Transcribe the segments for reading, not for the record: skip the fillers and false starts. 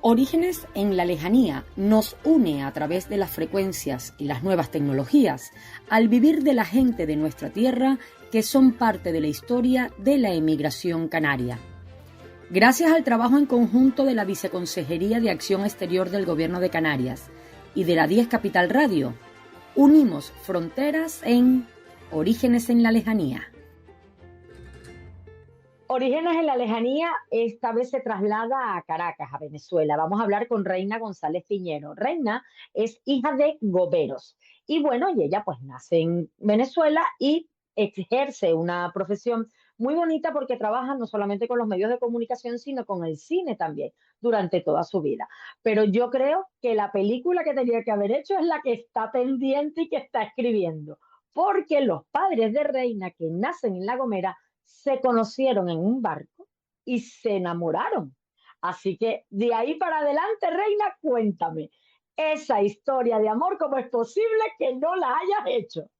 Orígenes en la lejanía nos une a través de las frecuencias y las nuevas tecnologías al vivir de la gente de nuestra tierra que son parte de la historia de la emigración canaria. Gracias al trabajo en conjunto de la Viceconsejería de Acción Exterior del Gobierno de Canarias y de la 10 Capital Radio, unimos fronteras en Orígenes en la lejanía. Orígenes en la lejanía, esta vez se traslada a Caracas, a Venezuela. Vamos a hablar con Reina González Piñero. Reina es hija de goberos y bueno, y ella pues nace en Venezuela y ejerce una profesión muy bonita porque trabaja no solamente con los medios de comunicación, sino con el cine también durante toda su vida. Pero yo creo que la película que tenía que haber hecho es la que está pendiente y que está escribiendo, porque los padres de Reina que nacen en La Gomera se conocieron en un barco y se enamoraron. Así que de ahí para adelante, Reina, cuéntame esa historia de amor, ¿cómo es posible que no la hayas hecho?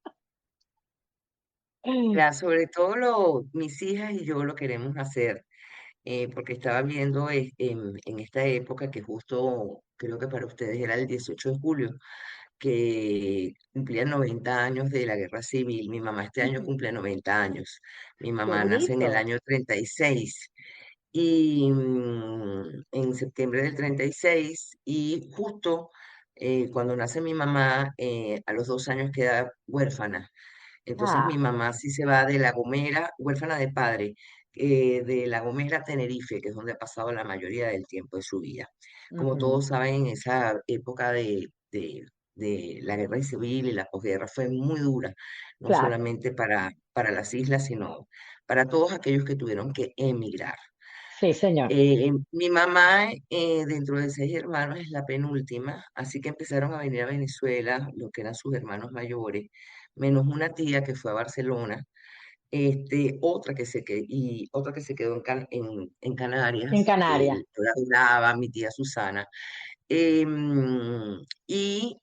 Mira, sobre todo mis hijas y yo lo queremos hacer, porque estaba viendo en esta época que justo creo que para ustedes era el 18 de julio, que cumplían 90 años de la Guerra Civil. Mi mamá este año cumple 90 años. Mi Qué mamá nace en el bonito. año 36 y en septiembre del 36 y justo cuando nace mi mamá, a los 2 años queda huérfana. Entonces mi Ah, mamá sí se va de La Gomera, huérfana de padre, de La Gomera a Tenerife, que es donde ha pasado la mayoría del tiempo de su vida. Como ujú, todos saben, en esa época de la guerra civil y la posguerra fue muy dura, no claro, solamente para las islas, sino para todos aquellos que tuvieron que emigrar. sí, señor. Mi mamá, dentro de 6 hermanos, es la penúltima, así que empezaron a venir a Venezuela, lo que eran sus hermanos mayores, menos una tía que fue a Barcelona, otra que se quedó en En Canarias, que Canarias. yo la adoraba, mi tía Susana. Y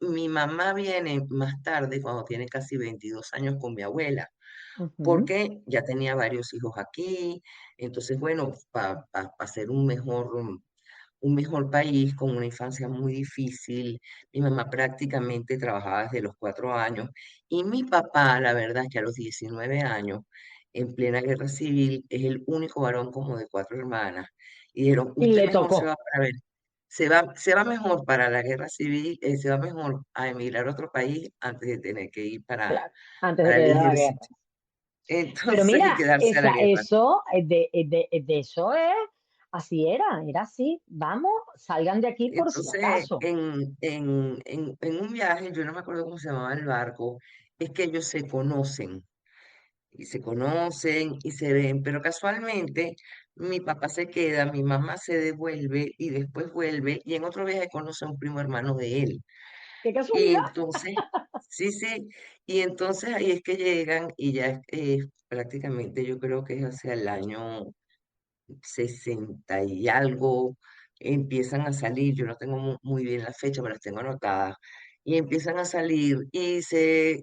mi mamá viene más tarde, cuando tiene casi 22 años, con mi abuela Ujú. porque ya tenía varios hijos aquí. Entonces, bueno, para ser un mejor país con una infancia muy difícil, mi mamá prácticamente trabajaba desde los 4 años y mi papá, la verdad es que a los 19 años, en plena guerra civil, es el único varón como de 4 hermanas. Y dijeron, Y usted le mejor se tocó, va para ver. Se va mejor para la guerra civil, se va mejor a emigrar a otro país antes de tener que ir claro, antes de para que el diera la guerra. ejército. Pero Entonces, y mira, quedarse a la guerra. eso, de eso es, así era así. Vamos, salgan de aquí por si Entonces, acaso. en un viaje, yo no me acuerdo cómo se llamaba el barco, es que ellos se conocen y se ven, pero casualmente mi papá se queda, mi mamá se devuelve y después vuelve y en otro viaje conoce a un primo hermano de él. Qué Y casualidad. entonces, sí, sí, y entonces ahí es que llegan y ya prácticamente yo creo que es hacia el año 60 y algo, empiezan a salir, yo no tengo muy bien la fecha, pero las tengo anotadas, y empiezan a salir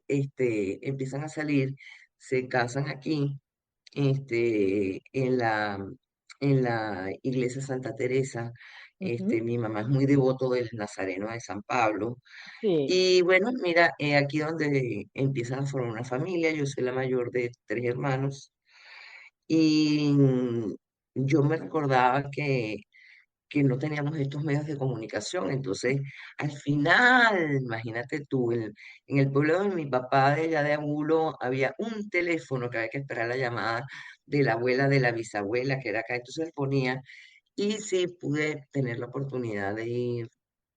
empiezan a salir, se casan aquí, en la iglesia Santa Teresa. Ujú. Mi mamá es muy devoto del Nazareno de San Pablo. Sí. Y bueno, mira, aquí donde empiezan a formar una familia, yo soy la mayor de 3 hermanos. Y yo me recordaba que no teníamos estos medios de comunicación. Entonces, al final, imagínate tú, en el pueblo de mi papá, de allá de Angulo, había un teléfono que había que esperar la llamada de la abuela, de la bisabuela, que era acá. Entonces él ponía, y sí pude tener la oportunidad de ir,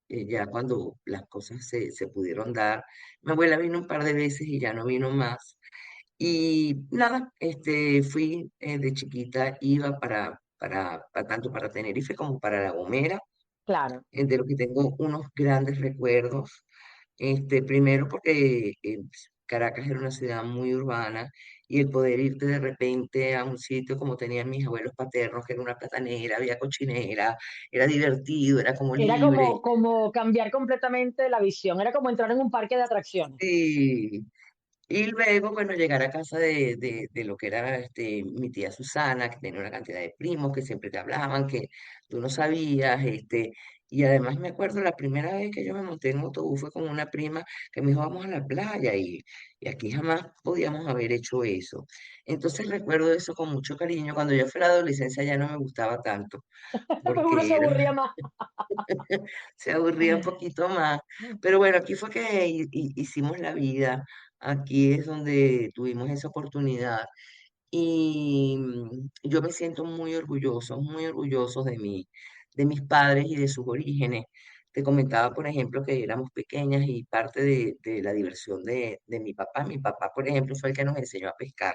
ya cuando las cosas se pudieron dar. Mi abuela vino un par de veces y ya no vino más. Y nada, fui de chiquita, iba tanto para Tenerife como para La Gomera, Claro. de lo que tengo unos grandes recuerdos. Primero porque Caracas era una ciudad muy urbana y el poder irte de repente a un sitio como tenían mis abuelos paternos, que era una platanera, había cochinera, era divertido, era como Era libre. como cambiar completamente la visión, era como entrar en un parque de atracciones. Sí. Y luego, bueno, llegar a casa de lo que era mi tía Susana, que tenía una cantidad de primos que siempre te hablaban, que tú no sabías, Y además me acuerdo la primera vez que yo me monté en autobús fue con una prima que me dijo, vamos a la playa y aquí jamás podíamos haber hecho eso. Entonces recuerdo eso con mucho cariño. Cuando yo fui a la adolescencia ya no me gustaba tanto Uno se porque aburría más. se aburría un poquito más. Pero bueno, aquí fue que hicimos la vida, aquí es donde tuvimos esa oportunidad y yo me siento muy orgulloso de mis padres y de sus orígenes. Te comentaba, por ejemplo, que éramos pequeñas y parte de la diversión de mi papá. Mi papá, por ejemplo, fue el que nos enseñó a pescar.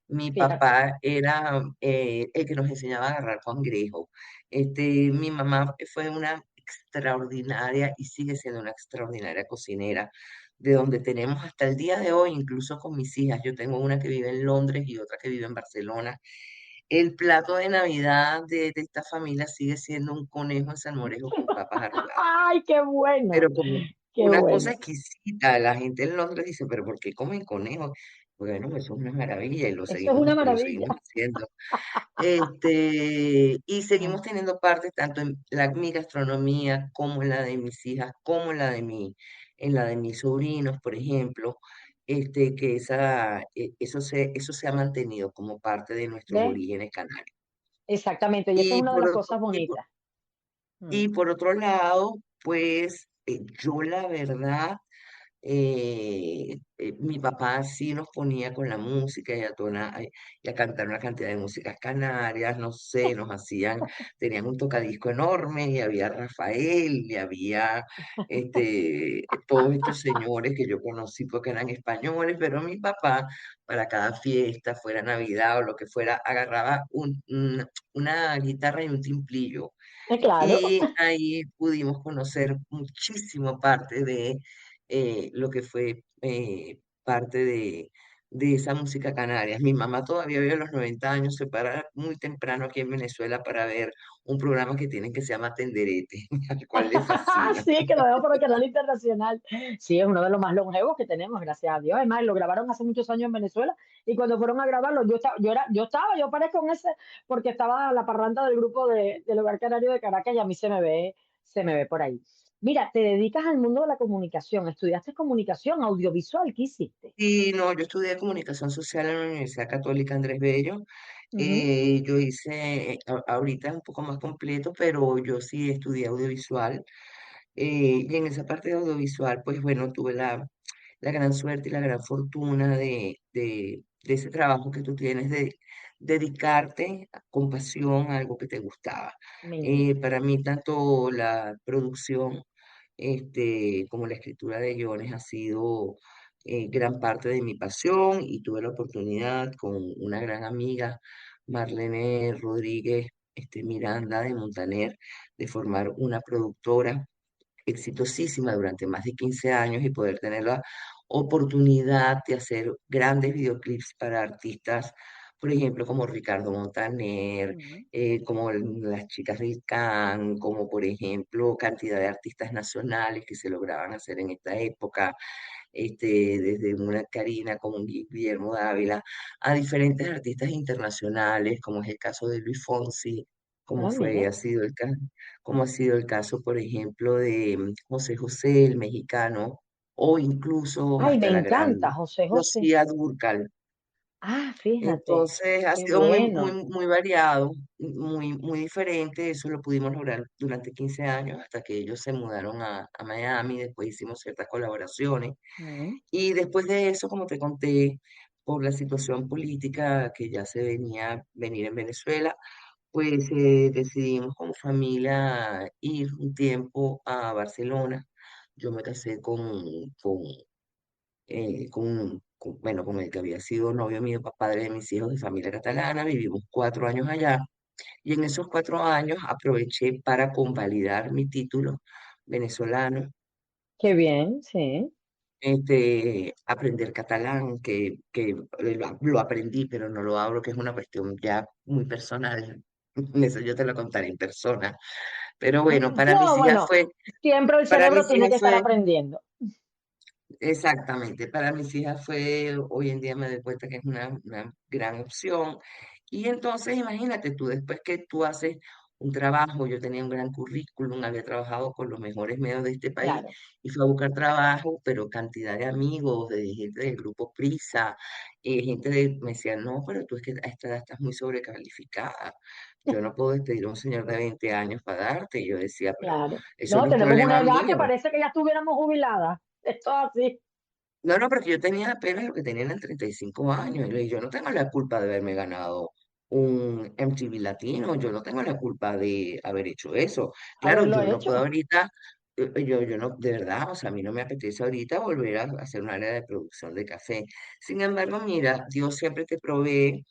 Mi Fíjate, papá era el que nos enseñaba a agarrar cangrejo. Mi mamá fue una extraordinaria y sigue siendo una extraordinaria cocinera, de donde tenemos hasta el día de hoy, incluso con mis hijas. Yo tengo una que vive en Londres y otra que vive en Barcelona. El plato de Navidad de esta familia sigue siendo un conejo en salmorejo con papas arrugadas, ay, qué bueno, pero como qué una cosa bueno. exquisita. La gente en Londres dice, pero ¿por qué comen conejo? Bueno, eso es una maravilla y Eso es una lo maravilla. seguimos haciendo. Y seguimos teniendo parte tanto en mi gastronomía como en la de mis hijas, como en la de mis sobrinos, por ejemplo, que eso se ha mantenido como parte de nuestros ¿Ves? orígenes canarios. Exactamente, y esa es Y una de por las otro, cosas bonitas. Mm. y por otro lado, pues yo la verdad mi papá sí nos ponía con la música y a cantar una cantidad de músicas canarias, no sé, tenían un tocadisco enorme y había Rafael y había todos estos señores que yo conocí porque eran españoles, pero mi papá para cada fiesta, fuera Navidad o lo que fuera, agarraba una guitarra y un timplillo Claro, y ahí pudimos conocer muchísimo parte de lo que fue parte de esa música canaria. Mi mamá todavía vive a los 90 años, se para muy temprano aquí en Venezuela para ver un programa que tienen que se llama Tenderete, al cual le fascina. sí, que lo veo por el canal internacional. Sí, es uno de los más longevos que tenemos, gracias a Dios. Además, lo grabaron hace muchos años en Venezuela y cuando fueron a grabarlo, yo paré con ese porque estaba la parranda del grupo del Hogar Canario de Caracas y a mí se me ve por ahí. Mira, te dedicas al mundo de la comunicación, estudiaste comunicación audiovisual, ¿qué hiciste? Y no, yo estudié comunicación social en la Universidad Católica Andrés Bello. Ujú. Yo hice, ahorita es un poco más completo, pero yo sí estudié audiovisual. Y en esa parte de audiovisual, pues bueno, tuve la gran suerte y la gran fortuna de ese trabajo que tú tienes de dedicarte con pasión a algo que te gustaba. Mira, Para mí, tanto la producción como la escritura de guiones ha sido gran parte de mi pasión y tuve la oportunidad con una gran amiga, Marlene Rodríguez Miranda de Montaner, de formar una productora exitosísima durante más de 15 años y poder tener la oportunidad de hacer grandes videoclips para artistas, por ejemplo, como Ricardo Montaner, ujú. como las chicas del Can, como por ejemplo cantidad de artistas nacionales que se lograban hacer en esta época, desde una Karina como un Guillermo Dávila, a diferentes artistas internacionales, como es el caso de Luis Fonsi, Ah, mira. ha sido el caso, como ha sido el caso, por ejemplo, de José José, el mexicano, o incluso Ay, me hasta la encanta, gran José José. Rocía Dúrcal. Ah, fíjate, Entonces ha qué sido bueno. muy variado, muy diferente. Eso lo pudimos lograr durante 15 años hasta que ellos se mudaron a Miami. Después hicimos ciertas colaboraciones. Mm. Y después de eso, como te conté, por la situación política que ya venir en Venezuela, pues decidimos como familia ir un tiempo a Barcelona. Yo me casé bueno, con el que había sido novio mío, padre de mis hijos de familia catalana. Vivimos 4 años allá y en esos 4 años aproveché para convalidar mi título venezolano, Qué bien, sí. aprender catalán, que lo aprendí, pero no lo hablo, que es una cuestión ya muy personal. Eso yo te lo contaré en persona. Pero bueno, No, bueno, siempre el para cerebro mis tiene hijas que estar fue, aprendiendo. exactamente, para mis hijas fue, hoy en día me doy cuenta que es una gran opción. Y entonces, imagínate tú, después que tú haces un trabajo, yo tenía un gran currículum, había trabajado con los mejores medios de este país claro. y fui a buscar trabajo, pero cantidad de amigos, de gente del grupo Prisa, me decían, no, pero tú es que a esta edad estás muy sobrecalificada, yo no puedo despedir a un señor de 20 años para darte. Y yo decía, pero Claro. eso No, no es tenemos una problema edad que mío. parece que ya estuviéramos jubiladas. Esto es así. No, no, porque yo tenía apenas lo que tenían en 35 años. Y le dije, yo no tengo la culpa de haberme ganado un MTV Latino, yo no tengo la culpa de haber hecho eso. Claro, Haberlo yo no puedo hecho. ahorita, yo no, de verdad, o sea, a mí no me apetece ahorita volver a hacer un área de producción de café. Sin embargo, mira, Dios siempre te provee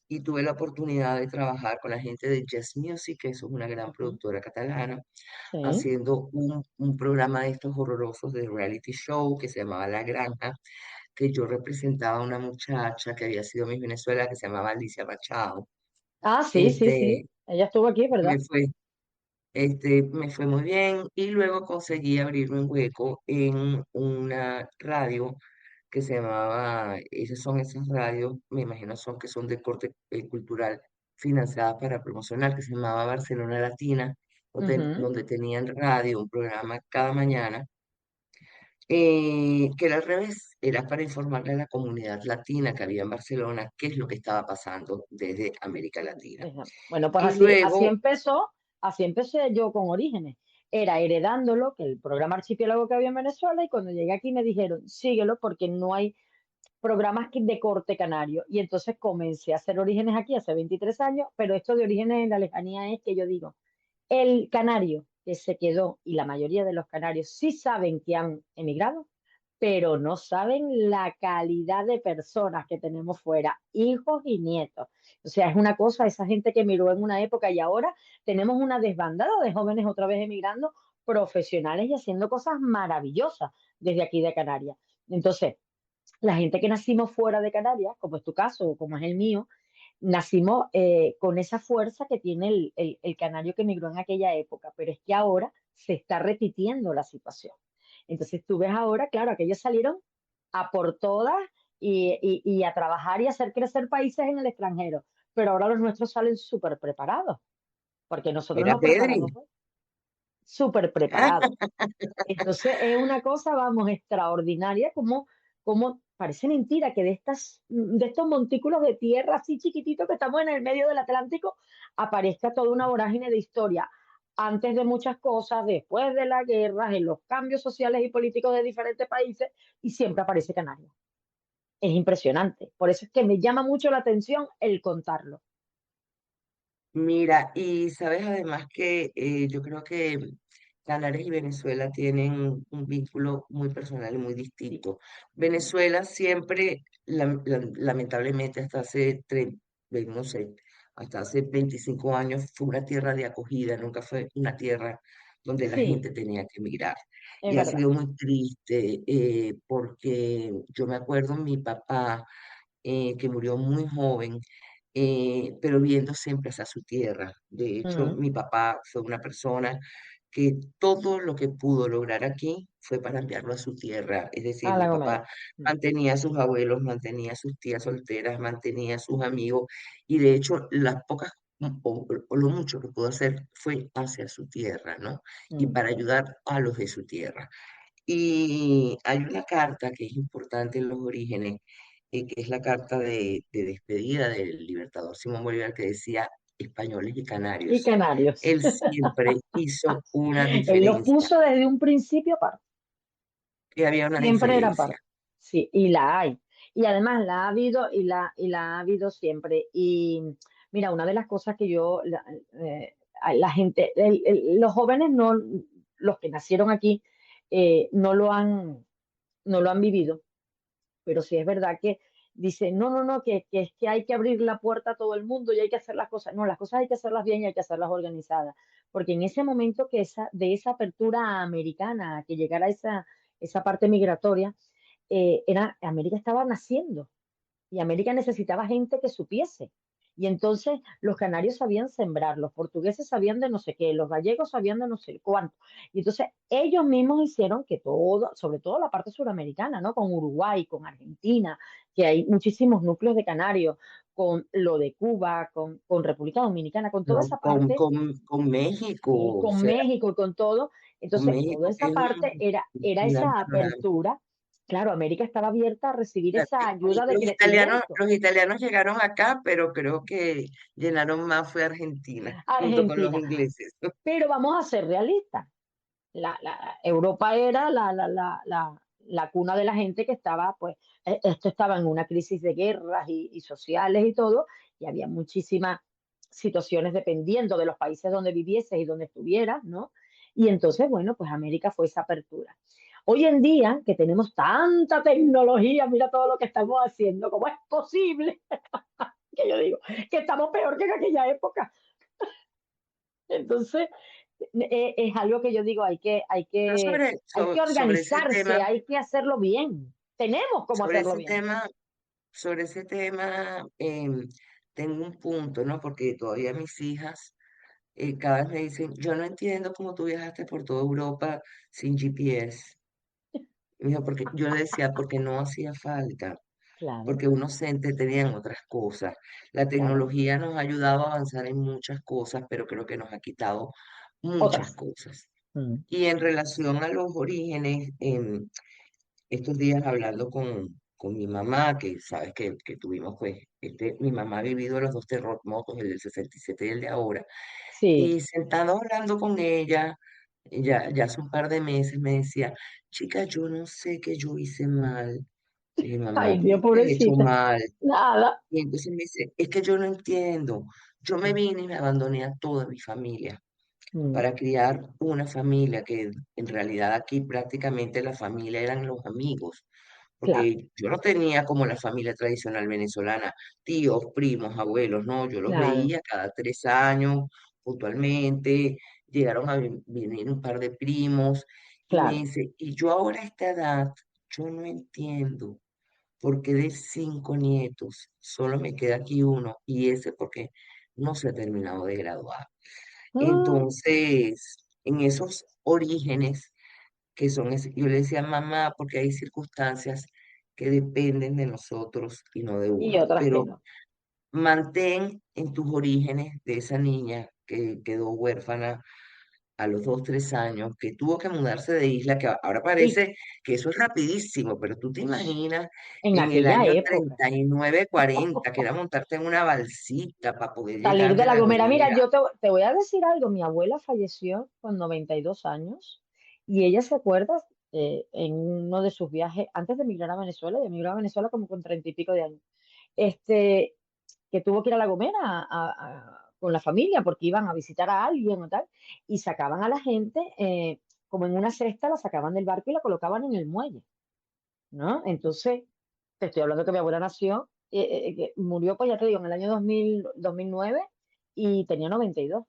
y tuve la oportunidad de trabajar con la gente de Jazz Music, que eso es una gran Ujú. productora catalana Sí. haciendo un programa de estos horrorosos de reality show que se llamaba La Granja, que yo representaba a una muchacha que había sido Miss Venezuela que se llamaba Alicia Machado. Ah, sí, sí, sí. Este, Ella estuvo aquí, ¿verdad? me fue, me fue muy bien y luego conseguí abrirme un hueco en una radio que se llamaba, esas son esas radios, me imagino son que son de corte cultural, financiadas para promocionar, que se llamaba Barcelona Latina, Ujú. donde tenían radio, un programa cada mañana, que era al revés, era para informarle a la comunidad latina que había en Barcelona qué es lo que estaba pasando desde América Latina. Bueno, pues Y así luego, empezó, así empecé yo con Orígenes. Era heredándolo, que el programa Archipiélago que había en Venezuela, y cuando llegué aquí me dijeron, síguelo porque no hay programas de corte canario. Y entonces comencé a hacer Orígenes aquí hace 23 años, pero esto de Orígenes en la lejanía es que yo digo, el canario que se quedó, y la mayoría de los canarios sí saben que han emigrado, pero no saben la calidad de personas que tenemos fuera, hijos y nietos. O sea, es una cosa, esa gente que emigró en una época y ahora tenemos una desbandada de jóvenes otra vez emigrando, profesionales y haciendo cosas maravillosas desde aquí de Canarias. Entonces, la gente que nacimos fuera de Canarias, como es tu caso o como es el mío, nacimos con esa fuerza que tiene el canario que emigró en aquella época, pero es que ahora se está repitiendo la situación. Entonces tú ves ahora, claro, aquellos salieron a por todas y a trabajar y hacer crecer países en el extranjero, pero ahora los nuestros salen súper preparados, porque nosotros era nos preparamos Pedri. súper preparados. Entonces es una cosa, vamos, extraordinaria, como parece mentira que de estos montículos de tierra así chiquititos que estamos en el medio del Atlántico, aparezca toda una vorágine de historia. Antes de muchas cosas, después de las guerras, en los cambios sociales y políticos de diferentes países, y siempre aparece Canarias. Es impresionante. Por eso es que me llama mucho la atención el contarlo. Mira, y sabes además que yo creo que Canarias y Venezuela tienen un vínculo muy personal y muy Sí. distinto. Venezuela siempre, lamentablemente hasta hace no sé, hasta hace 25 años fue una tierra de acogida, nunca fue una tierra donde la Sí, gente tenía que emigrar. es Y ha verdad. sido muy triste porque yo me acuerdo mi papá que murió muy joven, pero viendo siempre hacia su tierra. De hecho, Mm. mi papá fue una persona que todo lo que pudo lograr aquí fue para enviarlo a su tierra. Es decir, A La mi Gomera. papá Mm. mantenía a sus abuelos, mantenía a sus tías solteras, mantenía a sus amigos y de hecho las pocas o lo mucho que pudo hacer fue hacia su tierra, ¿no? Y Mm. para ayudar a los de su tierra. Y hay una carta que es importante en los orígenes, que es la carta de despedida del libertador Simón Bolívar, que decía españoles y Y canarios. Canarios. Él siempre hizo una Él los diferencia, puso desde un principio aparte, que había una siempre eran diferencia. parte. Sí, y la hay. Y además la ha habido y la ha habido siempre. Y mira, una de las cosas que la gente, los jóvenes no, los que nacieron aquí, no lo han vivido, pero sí es verdad que dicen, no, no, no, que es que hay que abrir la puerta a todo el mundo y hay que hacer las cosas. No, las cosas hay que hacerlas bien y hay que hacerlas organizadas. Porque en ese momento de esa apertura americana, que llegara esa parte migratoria, América estaba naciendo y América necesitaba gente que supiese. Y entonces los canarios sabían sembrar, los portugueses sabían de no sé qué, los gallegos sabían de no sé cuánto. Y entonces ellos mismos hicieron que todo, sobre todo la parte suramericana, ¿no? Con Uruguay, con Argentina, que hay muchísimos núcleos de canarios, con lo de Cuba, con República Dominicana, con toda ¿no? esa parte, Con México, o con sea, México y con todo. con Entonces, toda México, que esa es parte era una esa maravilla. apertura. Claro, América estaba abierta a recibir esa ayuda de crecimiento. Los italianos llegaron acá, pero creo que llenaron más fue Argentina, junto con los Argentina. ingleses. Pero vamos a ser realistas. Europa era la cuna de la gente que estaba, pues, esto estaba en una crisis de guerras y sociales y todo, y había muchísimas situaciones dependiendo de los países donde vivieses y donde estuvieras, ¿no? Y entonces, bueno, pues América fue esa apertura. Hoy en día, que tenemos tanta tecnología, mira todo lo que estamos haciendo, ¿cómo es posible? Que yo digo, que estamos peor que en aquella época. Entonces, es algo que yo digo, Pero hay que organizarse, tema, hay que hacerlo bien. Tenemos cómo sobre hacerlo ese bien. tema, sobre ese tema, tengo un punto, ¿no? Porque todavía mis hijas cada vez me dicen, yo no entiendo cómo tú viajaste por toda Europa sin GPS. Y dijo, porque yo le decía, porque no hacía falta, Claro, porque uno se entretenía en otras cosas. La claro. tecnología nos ha ayudado a avanzar en muchas cosas, pero creo que nos ha quitado muchas Otras. cosas. Mm. Y en relación a los orígenes, estos días hablando con mi mamá, que sabes que tuvimos, pues, mi mamá ha vivido los dos terremotos, el del 67 y el de ahora, Sí. y sentado hablando con ella, ya hace un par de meses, me decía, chica, yo no sé qué yo hice mal. Le dije, mamá, Ay, ¿tú Dios, qué has hecho pobrecita. mal? Nada. Y entonces me dice, es que yo no entiendo. Yo me Mm, vine y me abandoné a toda mi familia mm. para criar una familia que en realidad aquí prácticamente la familia eran los amigos, Claro, porque yo no tenía como la familia tradicional venezolana, tíos, primos, abuelos, no, yo los claro, veía cada 3 años puntualmente, llegaron a venir un par de primos y me claro. dice, y yo ahora a esta edad, yo no entiendo por qué de 5 nietos solo me queda aquí uno y ese porque no se ha terminado de graduar. Mm. Entonces, en esos orígenes que son, yo le decía mamá, porque hay circunstancias que dependen de nosotros y no de Y uno, otras que pero no. mantén en tus orígenes de esa niña que quedó huérfana a los 2, 3 años, que tuvo que mudarse de isla, que ahora Y parece que eso es rapidísimo, pero tú te imaginas en en el aquella año época, 39 40 que era montarte en una balsita para poder salir llegar de de La La Gomera. Mira, Gomera. te voy a decir algo. Mi abuela falleció con 92 años y ella se acuerda en uno de sus viajes, antes de emigrar a Venezuela, y emigró a Venezuela como con 30 y pico de años, este, que tuvo que ir a La Gomera con la familia porque iban a visitar a alguien o tal, y sacaban a la gente, como en una cesta, la sacaban del barco y la colocaban en el muelle, ¿no? Entonces, te estoy hablando que mi abuela nació, que murió, pues ya te digo, en el año 2009 y tenía 92.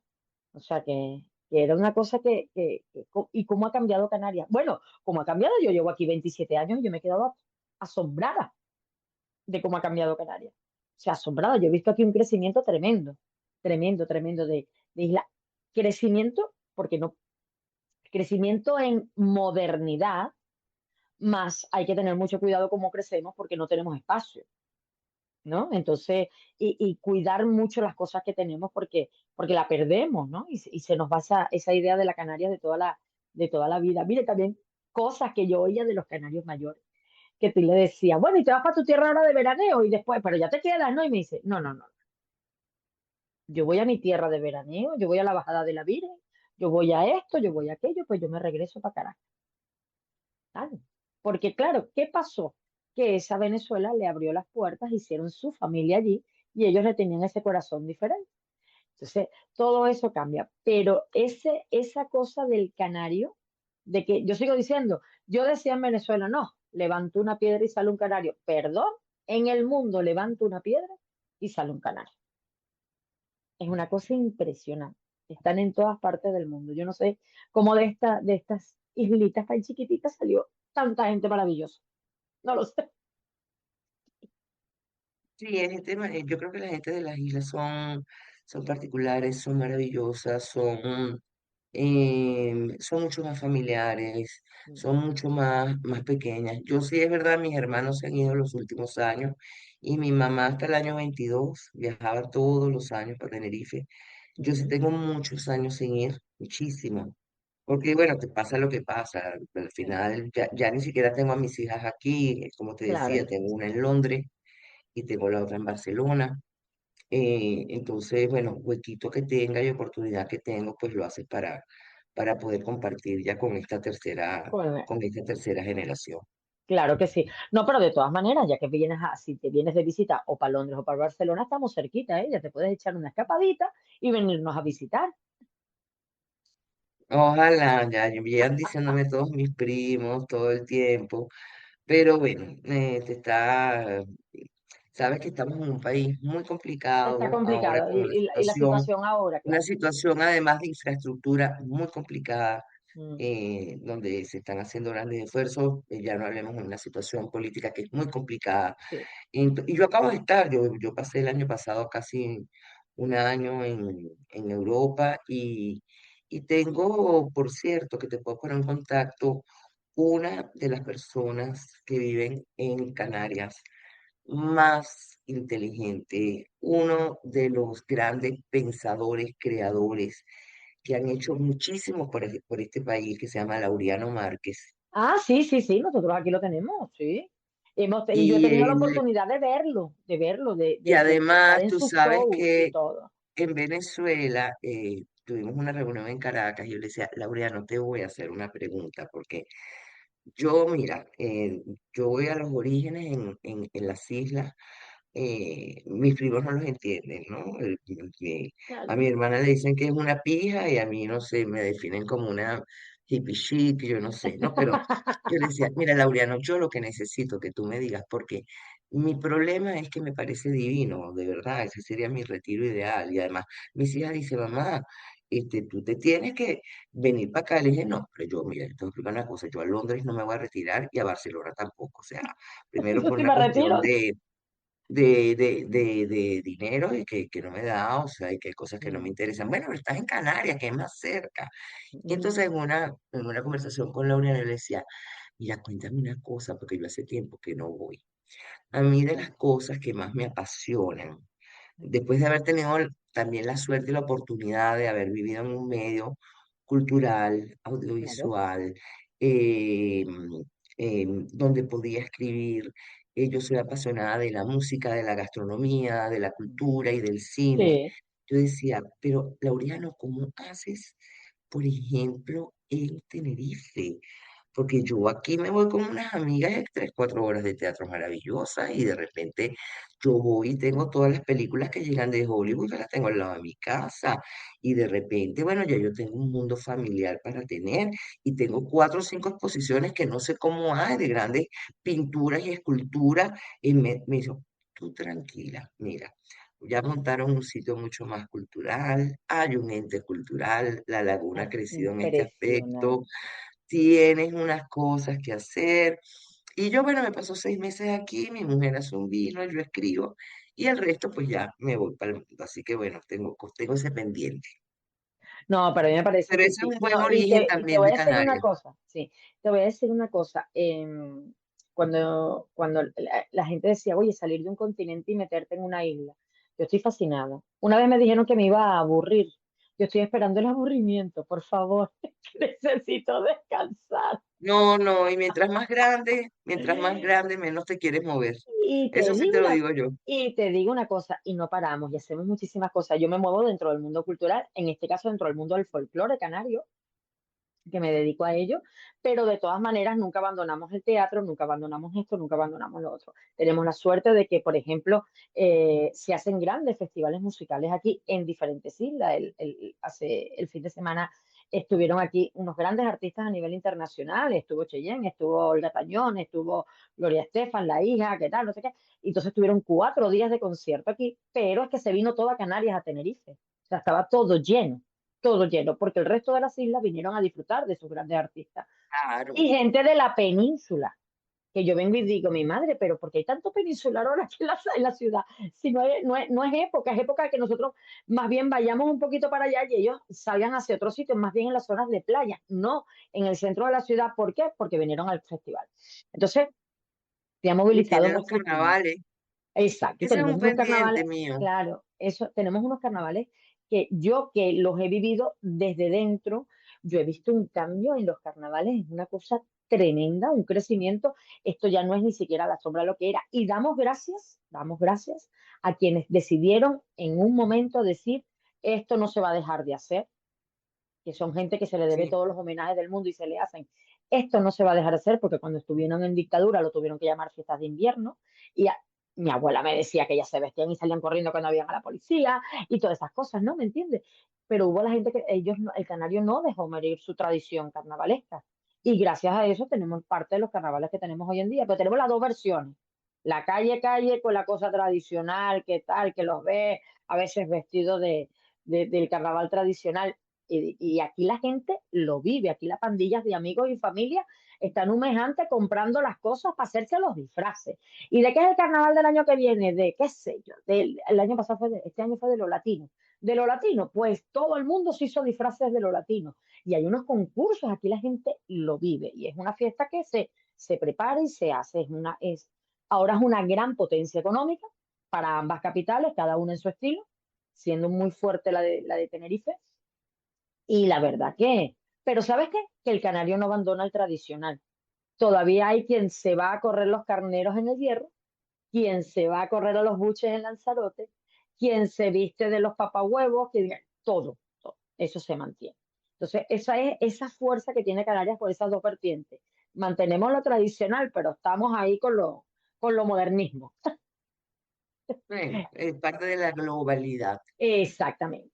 O sea que era una cosa ¿Y cómo ha cambiado Canarias? Bueno, cómo ha cambiado, yo llevo aquí 27 años y yo me he quedado asombrada de cómo ha cambiado Canarias. O sea, asombrada. Yo he visto aquí un crecimiento tremendo, tremendo, tremendo de isla. Crecimiento, porque no, crecimiento en modernidad, más hay que tener mucho cuidado cómo crecemos porque no tenemos espacio, ¿no? Entonces, y cuidar mucho las cosas que tenemos porque la perdemos, ¿no? Y se nos va esa idea de la Canarias de toda la vida. Mire, también cosas que yo oía de los canarios mayores, que tú le decías, bueno, y te vas para tu tierra ahora de veraneo y después, pero ya te quedas, ¿no? Y me dice, no, no, no, yo voy a mi tierra de veraneo, yo voy a la Bajada de la Virgen, yo voy a esto, yo voy a aquello, pues yo me regreso para Caracas. ¿Sabes? Porque claro, ¿qué pasó? Que esa Venezuela le abrió las puertas, hicieron su familia allí y ellos le tenían ese corazón diferente. Entonces, todo eso cambia. Pero esa cosa del canario, de que yo sigo diciendo, yo decía en Venezuela, no, levanto una piedra y sale un canario. Perdón, en el mundo levanto una piedra y sale un canario. Es una cosa impresionante. Están en todas partes del mundo. Yo no sé cómo de estas islitas tan chiquititas salió tanta gente maravillosa. No lo sé. Sí, yo creo que la gente de las islas son particulares, son maravillosas, son mucho más familiares, Mm. son mucho más pequeñas. Yo sí, es verdad, mis hermanos se han ido los últimos años y mi mamá hasta el año 22 viajaba todos los años para Tenerife. Yo sí Ujú. tengo muchos años sin ir, muchísimo. Porque bueno, te pasa lo que pasa. Al Sí, final ya ni siquiera tengo a mis hijas aquí, como te decía, claro, tengo una en Londres y tengo la otra en Barcelona. Entonces, bueno, huequito que tenga y oportunidad que tengo, pues lo haces para poder compartir ya con- con esta tercera generación. claro que sí. No, pero de todas maneras, ya que vienes si te vienes de visita o para Londres o para Barcelona, estamos cerquita, ¿eh? Ya te puedes echar una escapadita y venirnos a visitar. Ojalá, ya llevan diciéndome todos mis primos todo el tiempo, pero bueno, sabes que estamos en un país muy Está complicado ahora complicado. con Y la situación ahora, una claro. situación además de infraestructura muy complicada, Mm, donde se están haciendo grandes esfuerzos, ya no hablemos de una situación política que es muy complicada. sí. Y yo acabo de estar, yo pasé el año pasado casi un año en Europa y tengo, por cierto, que te puedo poner en contacto una de las personas que viven en Canarias más inteligente, uno de los grandes pensadores, creadores que han hecho muchísimo por este país, que se llama Laureano Márquez. Ah, sí, sí, sí, nosotros aquí lo tenemos, sí. Y yo he Y tenido la él, oportunidad de verlo, y de estar además, en tú sus sabes shows y que todo. en Venezuela tuvimos una reunión en Caracas y yo le decía, Laureano, te voy a hacer una pregunta, porque mira, yo voy a los orígenes en las islas. Mis primos no los entienden, ¿no? A Claro. mi hermana le dicen que es una pija y a mí, no sé, me definen como una hippie chic, yo no sé, ¿no? Pero yo le decía, mira, Laureano, yo lo que necesito que tú me digas, porque mi problema es que me parece divino, de verdad, ese sería mi retiro ideal. Y además, mis hijas dicen, mamá, tú te tienes que venir para acá. Le dije, no, pero yo, mira, te voy a explicar una cosa, yo a Londres no me voy a retirar y a Barcelona tampoco, o sea, primero Yo por sí una me cuestión retiro. de dinero y que no me da, o sea, y que hay cosas que no me Mm, interesan. Bueno, pero estás en Canarias, que es más cerca. Y mm, entonces en una conversación con Laura yo le decía, mira, cuéntame una cosa, porque yo hace tiempo que no voy. A mí de las cosas que más me apasionan, después de haber tenido también la suerte y la oportunidad de haber vivido en un medio cultural, claro. audiovisual, donde podía escribir. Yo soy apasionada de la música, de la gastronomía, de la cultura y del cine. Sí. Yo decía, pero Laureano, ¿cómo haces, por ejemplo, en Tenerife? Porque yo aquí me voy con unas amigas de 3, 4 horas de teatro maravillosas y de repente yo voy y tengo todas las películas que llegan de Hollywood, que las tengo al lado de mi casa. Y de repente, bueno, ya yo tengo un mundo familiar para tener y tengo 4 o 5 exposiciones que no sé cómo hay de grandes pinturas y esculturas. Y me dijo, tú tranquila, mira. Ya montaron un sitio mucho más cultural, hay un ente cultural, la laguna ha Ah, crecido en este aspecto, impresionante. tienes unas cosas que hacer. Y yo, bueno, me paso 6 meses aquí, mi mujer hace un vino, yo escribo, y el resto pues ya me voy para el mundo. Así que bueno, tengo ese pendiente. No, pero a mí me parece Pero que ese es sí. un buen No, origen y te también voy de a decir una Canarias. cosa, sí, te voy a decir una cosa. Cuando la gente decía, oye, salir de un continente y meterte en una isla, yo estoy fascinada. Una vez me dijeron que me iba a aburrir. Yo estoy esperando el aburrimiento, por favor. Necesito descansar. No, no, y mientras más grande, menos te quieres mover. Y Eso te sí digo te lo una, digo yo. y te digo una cosa, y no paramos, y hacemos muchísimas cosas. Yo me muevo dentro del mundo cultural, en este caso dentro del mundo del folclore canario, que me dedico a ello, pero de todas maneras nunca abandonamos el teatro, nunca abandonamos esto, nunca abandonamos lo otro. Tenemos la suerte de que, por ejemplo, se hacen grandes festivales musicales aquí en diferentes islas. Hace el fin de semana estuvieron aquí unos grandes artistas a nivel internacional, estuvo Cheyenne, estuvo Olga Tañón, estuvo Gloria Estefan, la hija, qué tal, no sé qué. Y entonces tuvieron 4 días de concierto aquí, pero es que se vino toda Canarias a Tenerife. O sea, estaba todo lleno, porque el resto de las islas vinieron a disfrutar de sus grandes artistas. Claro. Y gente de la península. que yo vengo y digo, mi madre, pero ¿por qué hay tanto peninsular ahora aquí en la ciudad? Si no es época, es época de que nosotros más bien vayamos un poquito para allá y ellos salgan hacia otros sitios, más bien en las zonas de playa, no en el centro de la ciudad. ¿Por qué? Porque vinieron al festival. Entonces, se ha Y movilizado tienen los muchísimo. carnavales. Exacto, y Ese es tenemos un unos pendiente carnavales, mío. claro, eso, tenemos unos carnavales que yo que los he vivido desde dentro, yo he visto un cambio en los carnavales, es una cosa tremenda, un crecimiento, esto ya no es ni siquiera la sombra de lo que era, y damos gracias a quienes decidieron en un momento decir, esto no se va a dejar de hacer, que son gente que se le debe Sí, todos los homenajes del mundo y se le hacen. Esto no se va a dejar de hacer porque cuando estuvieron en dictadura lo tuvieron que llamar fiestas de invierno y mi abuela me decía que ellas se vestían y salían corriendo cuando habían a la policía y todas esas cosas, ¿no? ¿Me entiendes? Pero hubo la gente que ellos, el canario no dejó morir su tradición carnavalesca y gracias a eso tenemos parte de los carnavales que tenemos hoy en día, pero tenemos las dos versiones. La calle con la cosa tradicional, que tal, que los ve a veces vestidos del carnaval tradicional y aquí la gente lo vive, aquí las pandillas de amigos y familia están humejantes comprando las cosas para hacerse los disfraces. ¿Y de qué es el carnaval del año que viene? De qué sé yo, el año pasado este año fue de lo latino. De lo latino, pues todo el mundo se hizo disfraces de lo latino. Y hay unos concursos, aquí la gente lo vive. Y es una fiesta que se prepara y se hace. Ahora es una gran potencia económica para ambas capitales, cada una en su estilo, siendo muy fuerte la de Tenerife y la verdad pero ¿sabes qué? Que el canario no abandona el tradicional. Todavía hay quien se va a correr los carneros en el Hierro, quien se va a correr a los buches en Lanzarote, quien se viste de los papahuevos, todo, eso se mantiene. Entonces, esa es esa fuerza que tiene Canarias por esas dos vertientes. Mantenemos lo tradicional, pero estamos ahí con lo modernismo. es parte de la globalidad. Exactamente.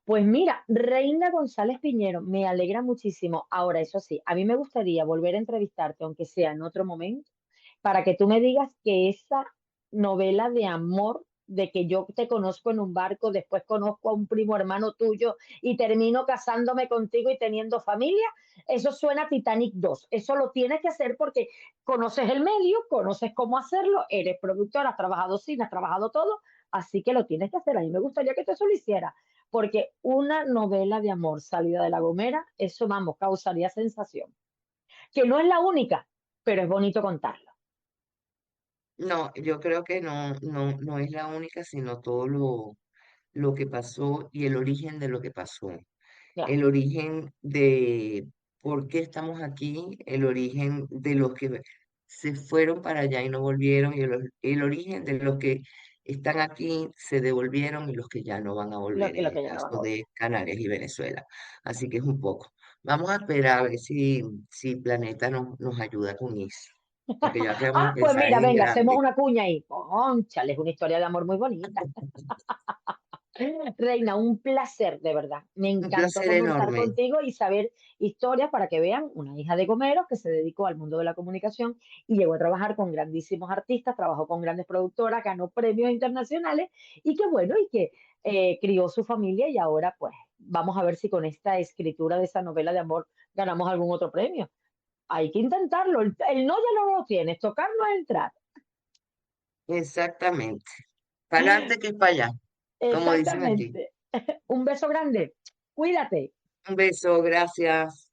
Pues mira, Reina González Piñero, me alegra muchísimo. Ahora, eso sí, a mí me gustaría volver a entrevistarte, aunque sea en otro momento, para que tú me digas que esa novela de amor, de que yo te conozco en un barco, después conozco a un primo hermano tuyo y termino casándome contigo y teniendo familia, eso suena a Titanic 2. Eso lo tienes que hacer porque conoces el medio, conoces cómo hacerlo, eres productora, has trabajado cine, has trabajado todo, así que lo tienes que hacer. A mí me gustaría que tú eso lo hicieras porque una novela de amor salida de La Gomera, eso vamos, causaría sensación. Que no es la única, pero es bonito contarlo. No, yo creo que no es la única, sino todo lo que pasó y el origen de lo que pasó. Claro, El origen de por qué estamos aquí, el origen de los que se fueron para allá y no volvieron, y el origen de los que están aquí, se devolvieron y los que ya no van a volver, en lo el que ya no van a caso volver. de Canarias y Venezuela. Así que es un poco. Vamos a esperar a ver si Planeta nos ayuda con eso, porque ya que vamos a Pues empezar mira, en venga, hacemos grande. una cuña ahí. Cónchale, es una historia de amor muy bonita. Reina, un placer, de verdad. Me Un encantó placer conversar enorme. contigo y saber historias para que vean una hija de Gomeros que se dedicó al mundo de la comunicación y llegó a trabajar con grandísimos artistas, trabajó con grandes productoras, ganó premios internacionales y que bueno, y que crió su familia y ahora pues vamos a ver si con esta escritura de esa novela de amor ganamos algún otro premio. Hay que intentarlo. El no ya no lo tienes, tocar no es entrar. Exactamente. Para adelante que es para allá, como dicen aquí. Exactamente. Un beso grande. Cuídate. Un beso, gracias.